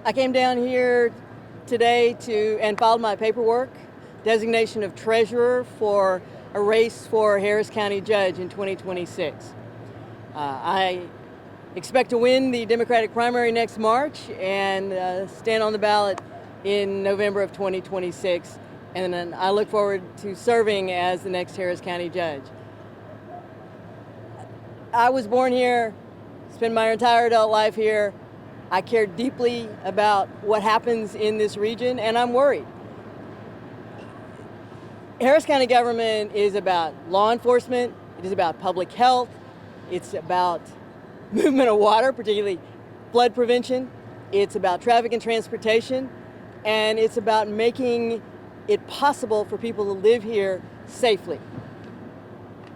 I came down here today and filed my paperwork, designation of treasurer for a race for Harris County Judge in 2026. I expect to win the Democratic primary next March and stand on the ballot in November of 2026. And then I look forward to serving as the next Harris County Judge. I was born here, spent my entire adult life here. I care deeply about what happens in this region, and I'm worried. Harris County government is about law enforcement, it is about public health, it's about movement of water, particularly flood prevention, it's about traffic and transportation, and it's about making it possible for people to live here safely.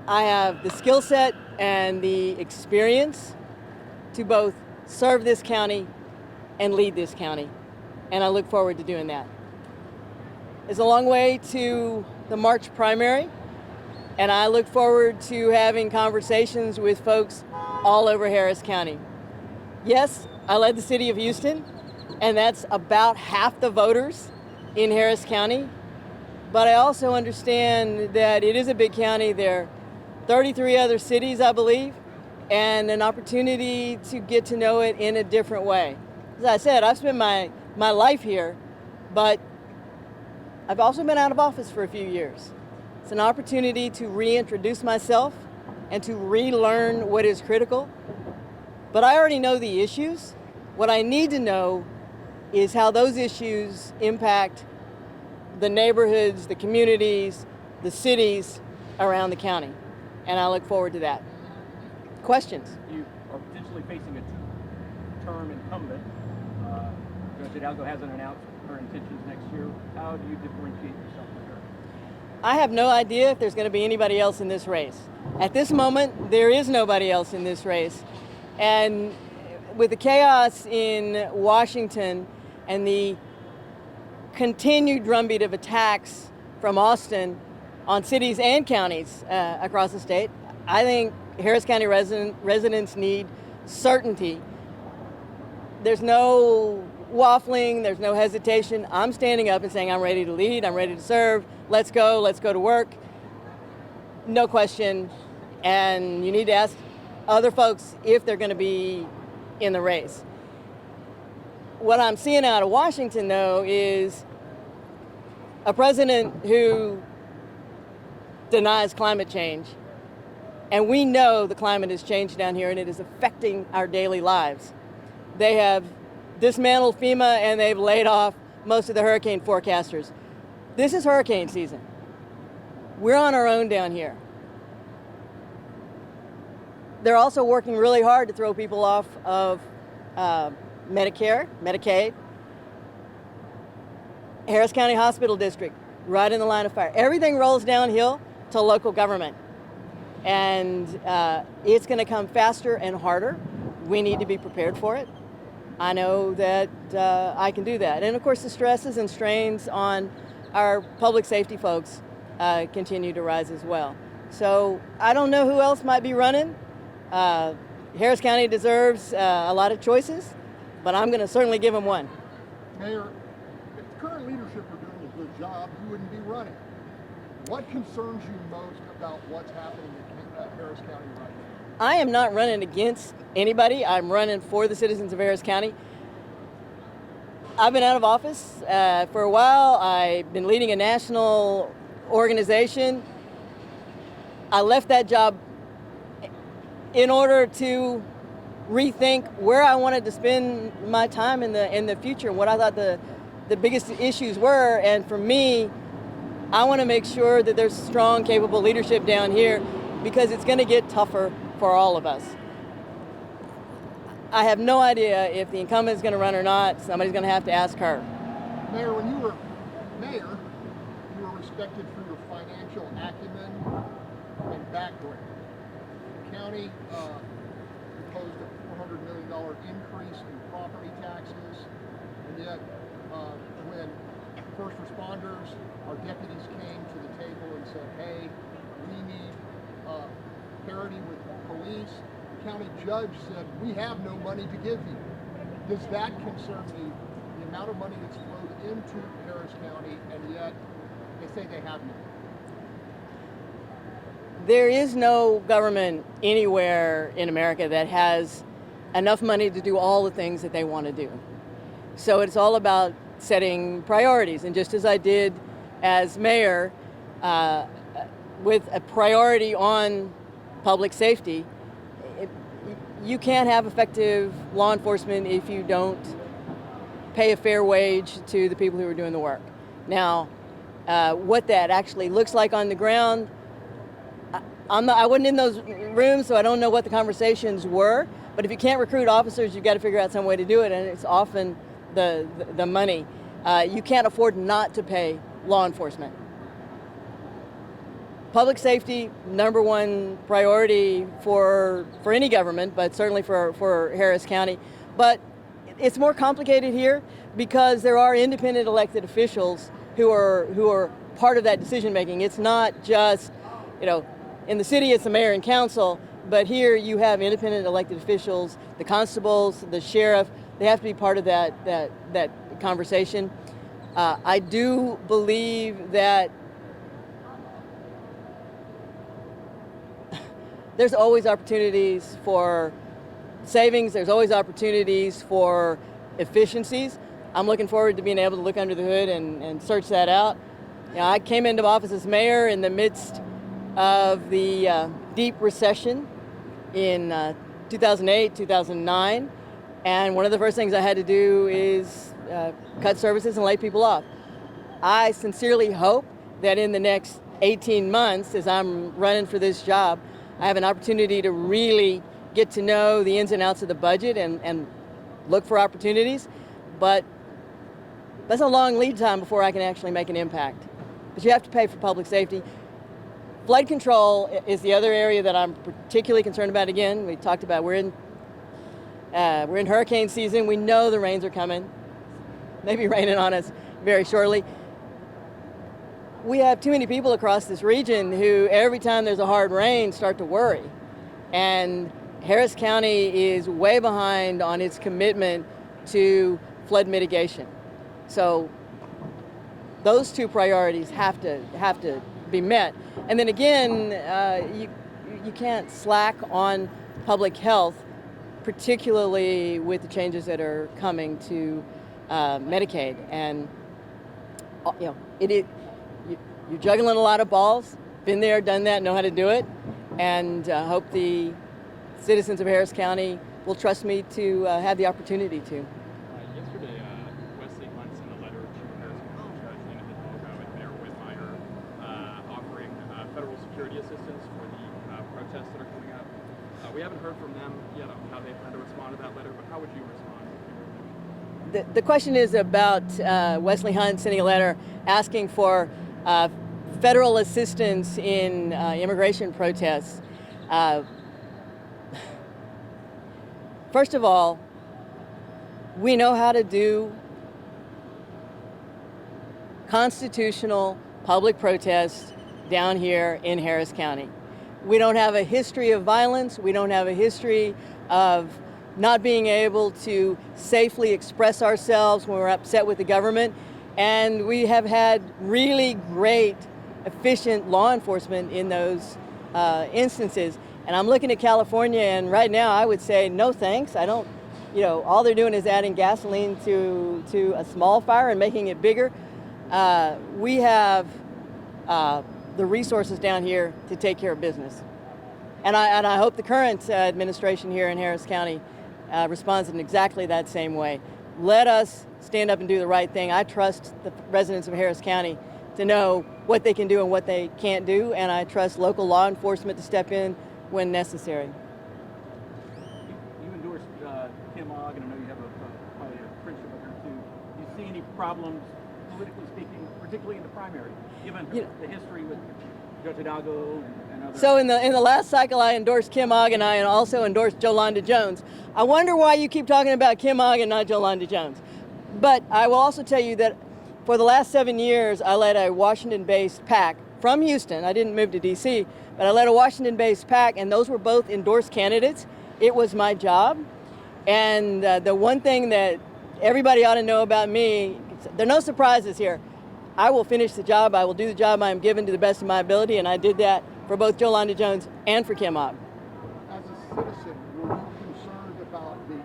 I have the skill set and the experience to both serve this county and lead this county, and I look forward to doing that. It's a long way to the March primary, and I look forward to having conversations with folks all over Harris County. Yes, I led the city of Houston, and that's about half the voters in Harris County, but I also understand that it is a big county. There are 33 other cities, I believe, and an opportunity to get to know it in a different way. As I said, I've spent my life here, but I've also been out of office for a few years. It's an opportunity to reintroduce myself and to relearn what is critical. But I already know the issues. What I need to know is how those issues impact the neighborhoods, the communities, the cities around the county. And I look forward to that. Questions? You are potentially facing a two-term incumbent. Judge Hidalgo hasn't announced her intentions next year. How do you differentiate yourself from her? I have no idea if there's going to be anybody else in this race. At this moment, there is nobody else in this race. And with the chaos in Washington and the continued drumbeat of attacks from Austin on cities and counties across the state, I think Harris County residents need certainty. There's no waffling, there's no hesitation. I'm standing up and saying I'm ready to lead, I'm ready to serve, let's go to work. No question. And you need to ask other folks if they're going to be in the race. What I'm seeing out of Washington, though, is a president who denies climate change. And we know the climate has changed down here and it is affecting our daily lives. They have dismantled FEMA and they've laid off most of the hurricane forecasters. This is hurricane season. We're on our own down here. They're also working really hard to throw people off of Medicare, Medicaid. Harris County Hospital District, right in the line of fire. Everything rolls downhill to local government. And it's going to come faster and harder. We need to be prepared for it. I know that I can do that. And of course, the stresses and strains on our public safety folks continue to rise as well. So I don't know who else might be running. Harris County deserves a lot of choices, but I'm going to certainly give them one. Mayor, if the current leadership are doing a good job, you wouldn't be running. What concerns you most about what's happening in Harris County right now? I am not running against anybody. I'm running for the citizens of Harris County. I've been out of office for a while. I've been leading a national organization. I left that job in order to rethink where I wanted to spend my time in the future, what I thought the biggest issues were. And for me, I want to make sure that there's strong, capable leadership down here because it's going to get tougher for all of us. I have no idea if the incumbent is going to run or not. Somebody's going to have to ask her. Mayor, when you were mayor, you were respected for your financial acumen and background. The county proposed a $400 million increase in property taxes, and yet when first responders, our deputies came to the table and said, hey, we need parity with police, the county judge said, we have no money to give you. Does that concern you amount of money that's flowed into Harris County, and yet they say they have none. There is no government anywhere in America that has enough money to do all the things that they want to do. So it's all about setting priorities. And just as I did as mayor, with a priority on public safety, you can't have effective law enforcement if you don't pay a fair wage to the people who are doing the work. Now, what that actually looks like on the ground, I wasn't in those rooms, so I don't know what the conversations were. But if you can't recruit officers, you've got to figure out some way to do it, and it's often the money. You can't afford not to pay law enforcement. Public safety, number one priority for any government, but certainly for Harris County. But it's more complicated here because there are independent elected officials who are part of that decision making. It's not just, in the city it's the mayor and council, but here you have independent elected officials, the constables, the sheriff. They have to be part of that conversation. I do believe that there's always opportunities for savings. There's always opportunities for efficiencies. I'm looking forward to being able to look under the hood and search that out. I came into office as mayor in the midst of the deep recession in 2008, 2009. And one of the first things I had to do is cut services and lay people off. I sincerely hope that in the next 18 months, as I'm running for this job, I have an opportunity to really get to know the ins and outs of the budget and look for opportunities. But that's a long lead time before I can actually make an impact. But you have to pay for public safety. Flood control is the other area that I'm particularly concerned about. Again, we talked about we're in hurricane season. We know the rains are coming. Maybe raining on us very shortly. We have too many people across this region who every time there's a hard rain start to worry. And Harris County is way behind on its commitment to flood mitigation. So those two priorities have to be met. And then again, you can't slack on public health, particularly with the changes that are coming to Medicaid. And you're juggling a lot of balls. Been there, done that, know how to do it, and hope the citizens of Harris County will trust me to have the opportunity to. Yesterday, Wesley Hunt sent a letter to Harris County Judge Nina Hidalgo and Mayor Whitmire offering federal security assistance for the protests that are coming up. We haven't heard from them yet on how they plan to respond to that letter, but how would you respond? The question is about Wesley Hunt sending a letter asking for federal assistance in immigration protests. First of all, we know how to do constitutional public protests down here in Harris County. We don't have a history of violence. We don't have a history of not being able to safely express ourselves when we're upset with the government. And we have had really great, efficient law enforcement in those instances. And I'm looking at California, and right now I would say no thanks. I don't, all they're doing is adding gasoline to a small fire and making it bigger. We have the resources down here to take care of business. And I hope the current administration here in Harris County responds in exactly that same way. Let us stand up and do the right thing. I trust the residents of Harris County to know what they can do and what they can't do, and I trust local law enforcement to step in when necessary. You endorsed Kim Ogg, and I know you have probably a friendship with her too. Do you see any problems, politically speaking, particularly in the primary, given the history with Judge Hidalgo and others? So in the last cycle, I endorsed Kim Ogg, and I also endorsed Jolanda Jones. I wonder why you keep talking about Kim Ogg and not Jolanda Jones. But I will also tell you that for the last 7 years, I led a Washington-based PAC from Houston. I didn't move to D.C., but I led a Washington-based PAC, and those were both endorsed candidates. It was my job. And the one thing that everybody ought to know about me. There are no surprises here. I will finish the job. I will do the job I am given to the best of my ability, and I did that for both Jolanda Jones and for Kim Ogg. As a citizen, were you concerned about the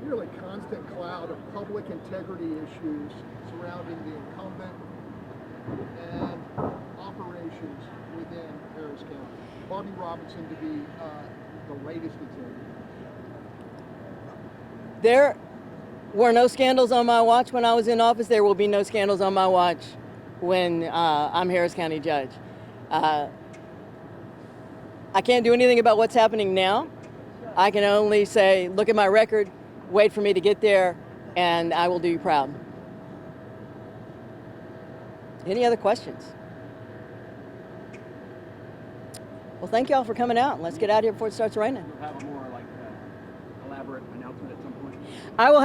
nearly constant cloud of public integrity issues surrounding the incumbent and operations within Harris County? Bobby Robinson to be the latest example. There were no scandals on my watch when I was in office. There will be no scandals on my watch when I'm Harris County judge. I can't do anything about what's happening now. I can only say, look at my record, wait for me to get there, and I will do you proud. Any other questions? Well, thank you all for coming out. Let's get out of here before it starts raining. You'll have a more elaborate announcement at some point. I will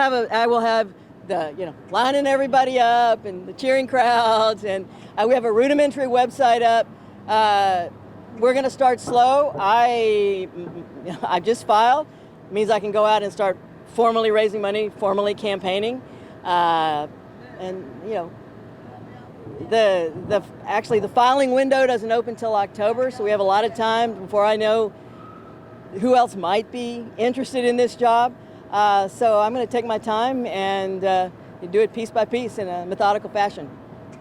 have the lining everybody up and the cheering crowds, and we have a rudimentary website up. We're going to start slow. I just filed. It means I can go out and start formally raising money, formally campaigning, and the filing window doesn't open till October, so we have a lot of time before I know who else might be interested in this job. So I'm going to take my time and do it piece by piece in a methodical fashion.